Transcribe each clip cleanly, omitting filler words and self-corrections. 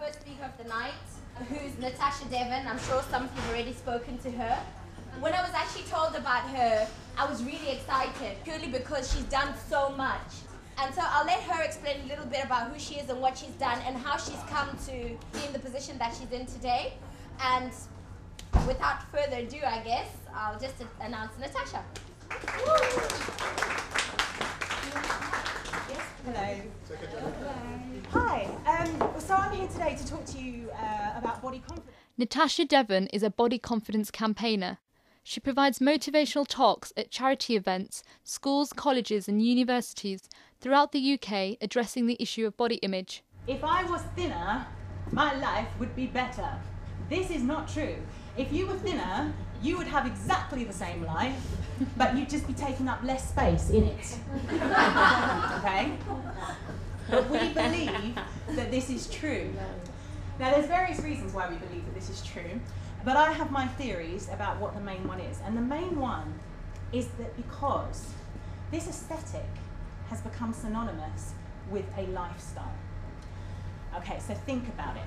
first speaker of the night, who's Natasha Devon. I'm sure some of you have already spoken to her. When I was actually told about her, I was really excited, purely because she's done so much. And so I'll let her explain a little bit about who she is and what she's done and how she's come to be in the position that she's in today. And without further ado, I guess, I'll just announce Natasha. Yes, hello. Hi, so I'm here today to talk to you about body confidence. Natasha Devon is a body confidence campaigner. She provides motivational talks at charity events, schools, colleges and universities throughout the UK addressing the issue of body image. If I was thinner, my life would be better. This is not true. If you were thinner, you would have exactly the same life, but you'd just be taking up less space in it. Okay? But we believe that this is true. Now, there's various reasons why we believe that this is true, but I have my theories about what the main one is. And the main one is that because this aesthetic has become synonymous with a lifestyle. Okay, so think about it.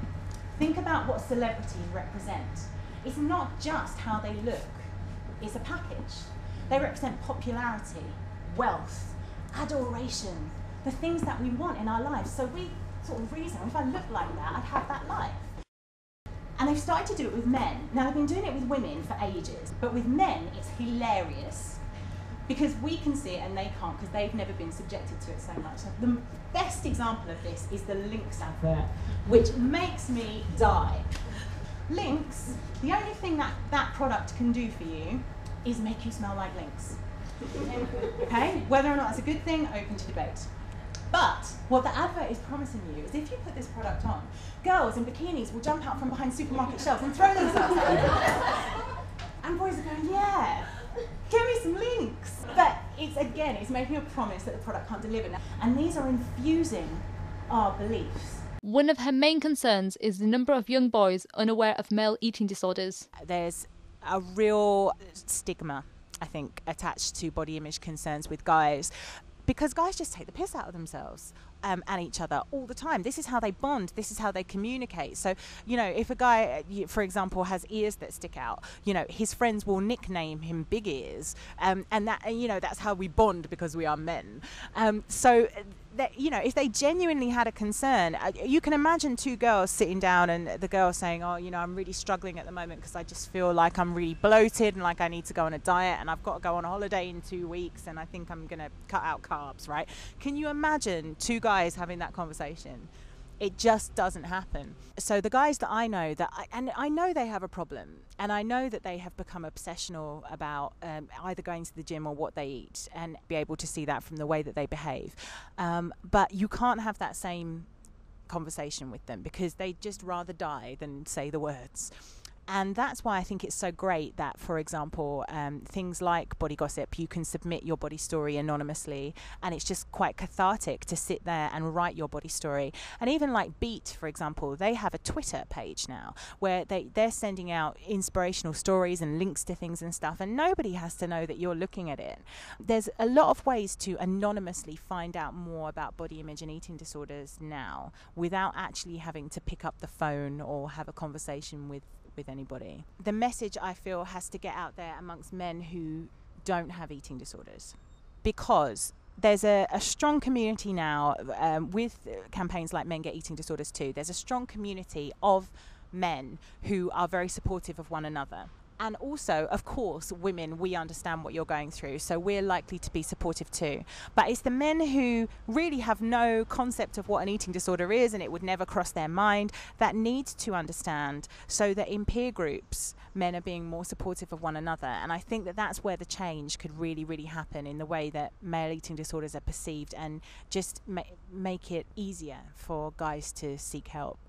Think about what celebrities represent. It's not just how they look, it's a package. They represent popularity, wealth, adoration, the things that we want in our lives. So we sort of reason, if I look like that, I'd have that life. And they've started to do it with men. Now, they've been doing it with women for ages, but with men, it's hilarious. Because we can see it and they can't, because they've never been subjected to it so much. So the best example of this is the Lynx advert, which makes me die. Lynx, the only thing that that product can do for you is make you smell like Lynx. Okay? Whether or not that's a good thing, open to debate. But what the advert is promising you is if you put this product on, girls in bikinis will jump out from behind supermarket shelves and throw themselves at you. And boys are going, yeah, give me some Lynx. But it's making a promise that the product can't deliver. And these are infusing our beliefs. One of her main concerns is the number of young boys unaware of male eating disorders. There's a real stigma, I think, attached to body image concerns with guys, because guys just take the piss out of themselves and each other all the time. This is how they bond. This is how they communicate. So, you know, if a guy, for example, has ears that stick out, you know, his friends will nickname him Big Ears, and that, you know, that's how we bond because we are men. So that, you know, if they genuinely had a concern, you can imagine two girls sitting down and the girl saying, oh, you know, I'm really struggling at the moment because I just feel like I'm really bloated and like I need to go on a diet and I've got to go on a holiday in 2 weeks and I think I'm going to cut out carbs, right? Can you imagine two guys having that conversation? It just doesn't happen. So the guys that I know, I know they have a problem, and I know that they have become obsessional about either going to the gym or what they eat, and be able to see that from the way that they behave. But you can't have that same conversation with them because they'd just rather die than say the words. And that's why I think it's so great that, for example, things like Body Gossip, you can submit your body story anonymously, and it's just quite cathartic to sit there and write your body story. And even like Beat, for example, they have a Twitter page now where they're sending out inspirational stories and links to things and stuff, and nobody has to know that you're looking at it. There's a lot of ways to anonymously find out more about body image and eating disorders now without actually having to pick up the phone or have a conversation with anybody. The message, I feel, has to get out there amongst men who don't have eating disorders, because there's a strong community now with campaigns like Men Get Eating Disorders Too. There's a strong community of men who are very supportive of one another. And also, of course, women, we understand what you're going through, so we're likely to be supportive too. But it's the men who really have no concept of what an eating disorder is, and it would never cross their mind, that need to understand, so that in peer groups, men are being more supportive of one another. And I think that that's where the change could really, really happen in the way that male eating disorders are perceived, and just make it easier for guys to seek help.